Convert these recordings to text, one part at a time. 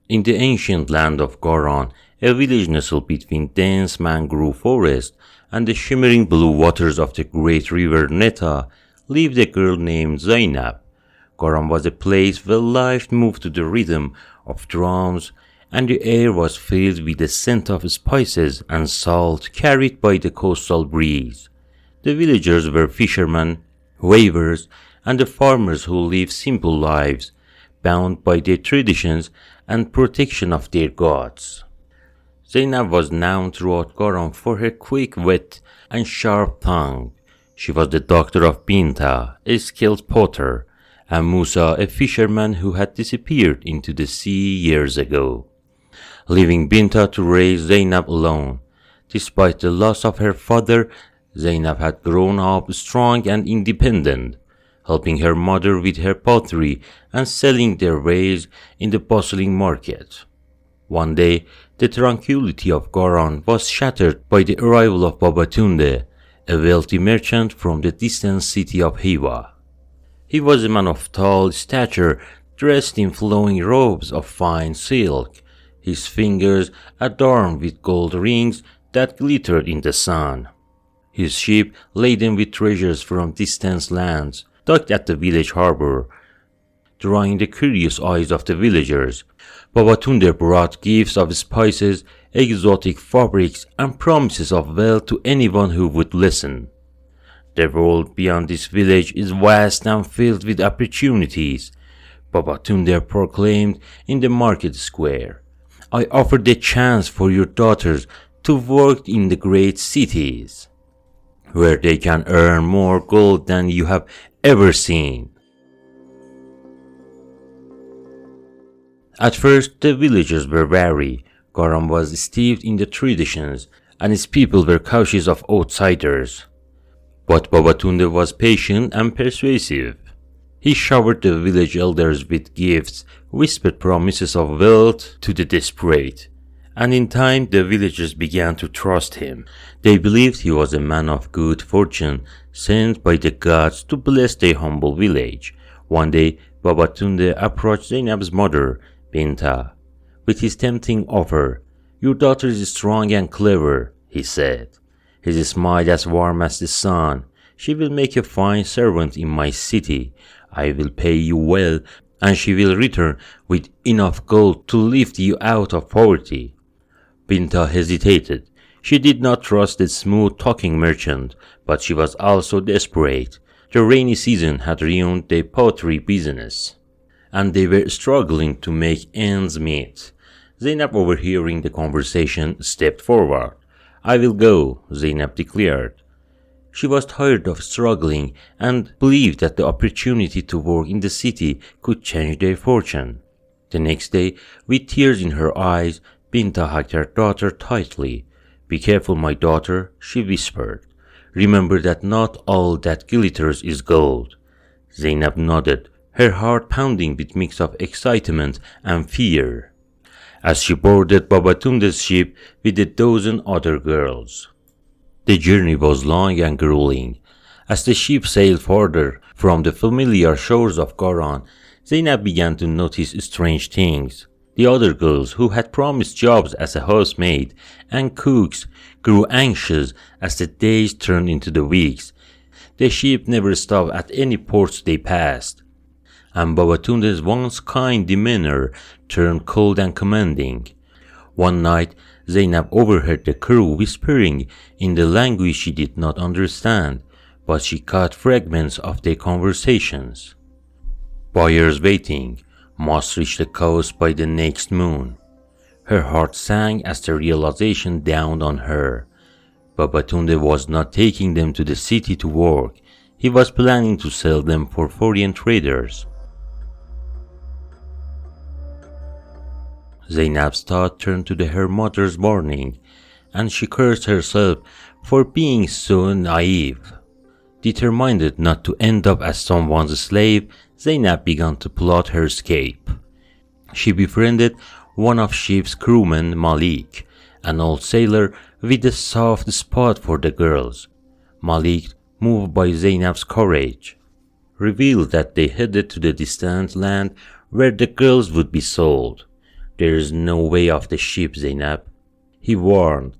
In the ancient land of Goron, a village nestled between dense mangrove forest and the shimmering blue waters of the great river Neta, lived a girl named Zainab. Goron was a place where life moved to the rhythm of drums, and the air was filled with the scent of spices and salt carried by the coastal breeze. The villagers were fishermen, weavers, and the farmers who lived simple lives, bound by their traditions and protection of their gods. Zainab was known throughout Goron for her quick wit and sharp tongue. She was the daughter of Binta, a skilled potter, and Musa, a fisherman who had disappeared into the sea years ago, leaving Binta to raise Zainab alone. Despite the loss of her father, Zainab had grown up strong and independent, helping her mother with her pottery and selling their wares in the bustling market. One day, the tranquility of Goron was shattered by the arrival of Babatunde, a wealthy merchant from the distant city of Hiva. He was a man of tall stature, dressed in flowing robes of fine silk, his fingers adorned with gold rings that glittered in the sun. His ship, laden with treasures from distant lands, docked at the village harbor, drawing the curious eyes of the villagers. Babatunde brought gifts of spices, exotic fabrics, and promises of wealth to anyone who would listen. The world beyond this village is vast and filled with opportunities, Babatunde proclaimed in the market square. I offer the chance for your daughters to work in the great cities, where they can earn more gold than you have ever seen. At first, the villagers were wary. Goron was steeped in the traditions, and its people were cautious of outsiders. But Babatunde was patient and persuasive. He showered the village elders with gifts, whispered promises of wealth to the desperate, and in time the villagers began to trust him. They believed he was a man of good fortune, sent by the gods to bless their humble village. One day, Babatunde approached Zainab's mother, Binta, with his tempting offer. Your daughter is strong and clever, he said, his smile as warm as the sun. She will make a fine servant in my city. I will pay you well, and she will return with enough gold to lift you out of poverty. Binta hesitated. She did not trust the smooth-talking merchant, but she was also desperate. The rainy season had ruined their pottery business, and they were struggling to make ends meet. Zainab, overhearing the conversation, stepped forward. I will go, Zainab declared. She was tired of struggling and believed that the opportunity to work in the city could change their fortune. The next day, with tears in her eyes, Binta hugged her daughter tightly. Be careful, my daughter, she whispered. Remember that not all that glitters is gold. Zainab nodded, her heart pounding with mix of excitement and fear, as she boarded Babatunde's ship with a dozen other girls. The journey was long and grueling. As the ship sailed further from the familiar shores of Goron, Zainab began to notice strange things. The other girls, who had promised jobs as a housemaid and cooks, grew anxious as the days turned into the weeks. The ship never stopped at any ports they passed, and Babatunde's once kind demeanor turned cold and commanding. One night, Zainab overheard the crew whispering in the language she did not understand, but she caught fragments of their conversations. Buyers waiting, must reach the coast by the next moon. Her heart sank as the realization dawned on her. Babatunde was not taking them to the city to work. He was planning to sell them for foreign traders. Zainab's thought turned to her mother's mourning, and she cursed herself for being so naive. Determined not to end up as someone's slave, Zainab began to plot her escape. She befriended one of ship's crewmen, Malik, an old sailor with a soft spot for the girls. Malik, moved by Zainab's courage, revealed that they headed to the distant land where the girls would be sold. "There is no way off the ship, Zainab," he warned.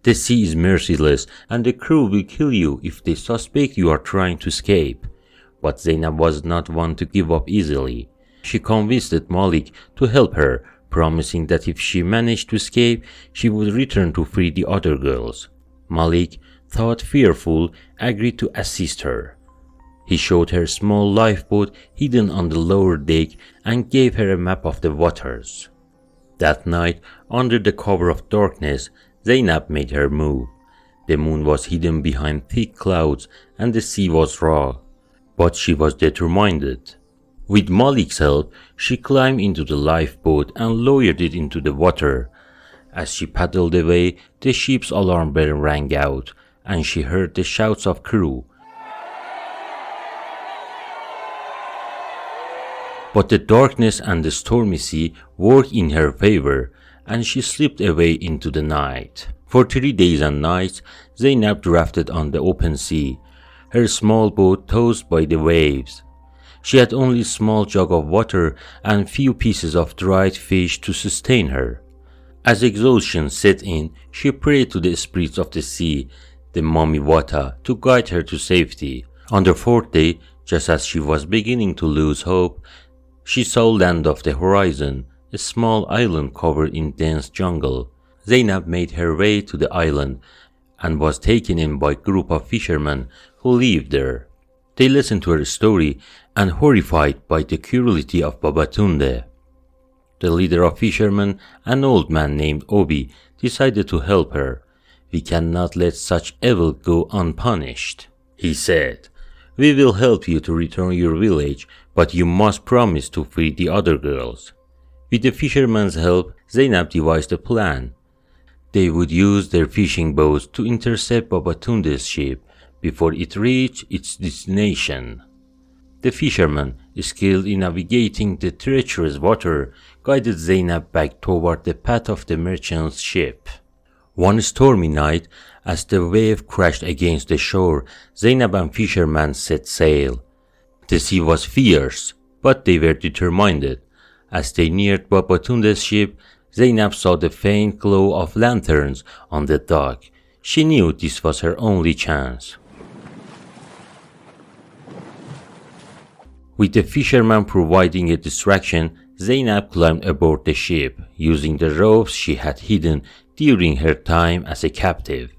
"The sea is merciless and the crew will kill you if they suspect you are trying to escape." But Zainab was not one to give up easily. She convinced Malik to help her, promising that if she managed to escape, she would return to free the other girls. Malik, though fearful, agreed to assist her. He showed her a small lifeboat hidden on the lower deck and gave her a map of the waters. That night, under the cover of darkness, Zainab made her move. The moon was hidden behind thick clouds and the sea was raw, but she was determined. With Malik's help, she climbed into the lifeboat and lowered it into the water. As she paddled away, the ship's alarm bell rang out, and she heard the shouts of crew. But the darkness and the stormy sea worked in her favor, and she slipped away into the night. For 3 days and nights, Zainab drafted on the open sea, her small boat tossed by the waves. She had only a small jug of water and few pieces of dried fish to sustain her. As exhaustion set in, she prayed to the spirits of the sea, the Mami Wata, to guide her to safety. On the 4th day, just as she was beginning to lose hope, she saw land of the horizon, a small island covered in dense jungle. Zainab made her way to the island and was taken in by a group of fishermen who lived there. They listened to her story and horrified by the cruelty of Babatunde. The leader of fishermen, an old man named Obi, decided to help her. "We cannot let such evil go unpunished," he said. "We will help you to return your village, but you must promise to free the other girls." With the fishermen's help, Zainab devised a plan. They would use their fishing boats to intercept Babatunde's ship before it reached its destination. The fishermen, skilled in navigating the treacherous water, guided Zainab back toward the path of the merchant's ship. One stormy night, as the wave crashed against the shore, Zainab and fishermen set sail. The sea was fierce, but they were determined. As they neared Babatunde's ship, Zainab saw the faint glow of lanterns on the dock. She knew this was her only chance. With the fisherman providing a distraction, Zainab climbed aboard the ship, using the ropes she had hidden during her time as a captive.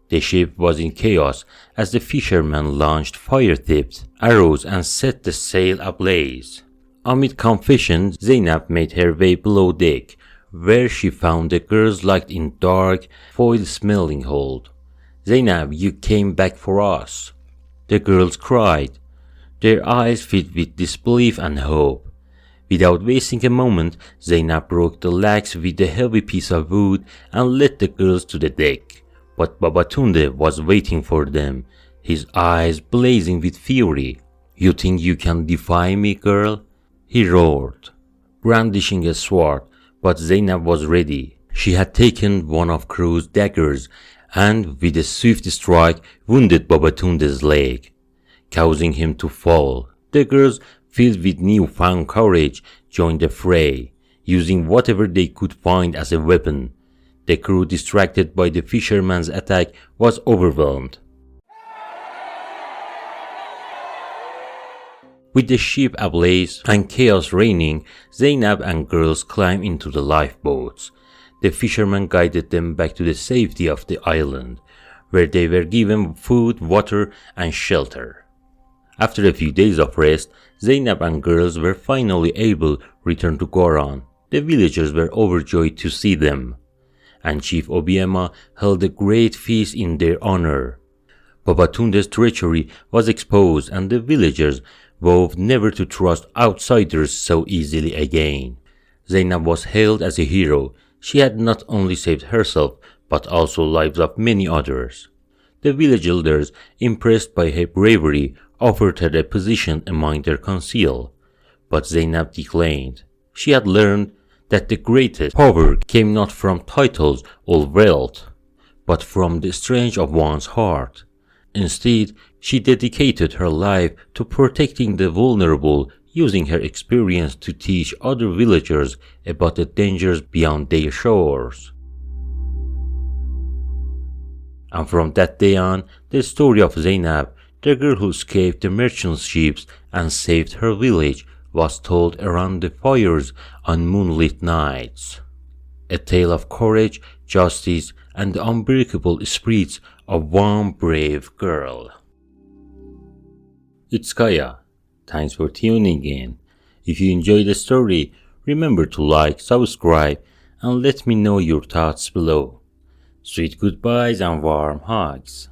The ship was in chaos as the fishermen launched fire-tipped arrows and set the sail ablaze. Amid confusion, Zainab made her way below deck, where she found the girls locked in dark, foul-smelling hold. "Zainab, you came back for us," the girls cried, their eyes filled with disbelief and hope. Without wasting a moment, Zainab broke the locks with a heavy piece of wood and led the girls to the deck. But Babatunde was waiting for them, his eyes blazing with fury. "You think you can defy me, girl?" he roared, brandishing a sword, but Zainab was ready. She had taken one of Crew's daggers and, with a swift strike, wounded Babatunde's leg, causing him to fall. The girls, filled with newfound courage, joined the fray, using whatever they could find as a weapon. The crew, distracted by the fisherman's attack, was overwhelmed. With the ship ablaze and chaos reigning, Zainab and girls climbed into the lifeboats. The fishermen guided them back to the safety of the island, where they were given food, water, and shelter. After a few days of rest, Zainab and girls were finally able to return to Goran. The villagers were overjoyed to see them, and Chief Obiema held a great feast in their honor. Babatunde's treachery was exposed, and the villagers vowed never to trust outsiders so easily again. Zainab was hailed as a hero. She had not only saved herself, but also lives of many others. The village elders, impressed by her bravery, offered her a position among their council, but Zainab declined. She had learned that the greatest power came not from titles or wealth, but from the strength of one's heart. Instead, she dedicated her life to protecting the vulnerable, using her experience to teach other villagers about the dangers beyond their shores. And from that day on, the story of Zainab, the girl who escaped the merchant ships and saved her village, was told around the fires on moonlit nights. A tale of courage, justice, and the unbreakable spirits of one brave girl. It's Kaya. Thanks for tuning in. If you enjoyed the story, remember to like, subscribe, and let me know your thoughts below. Sweet goodbyes and warm hugs.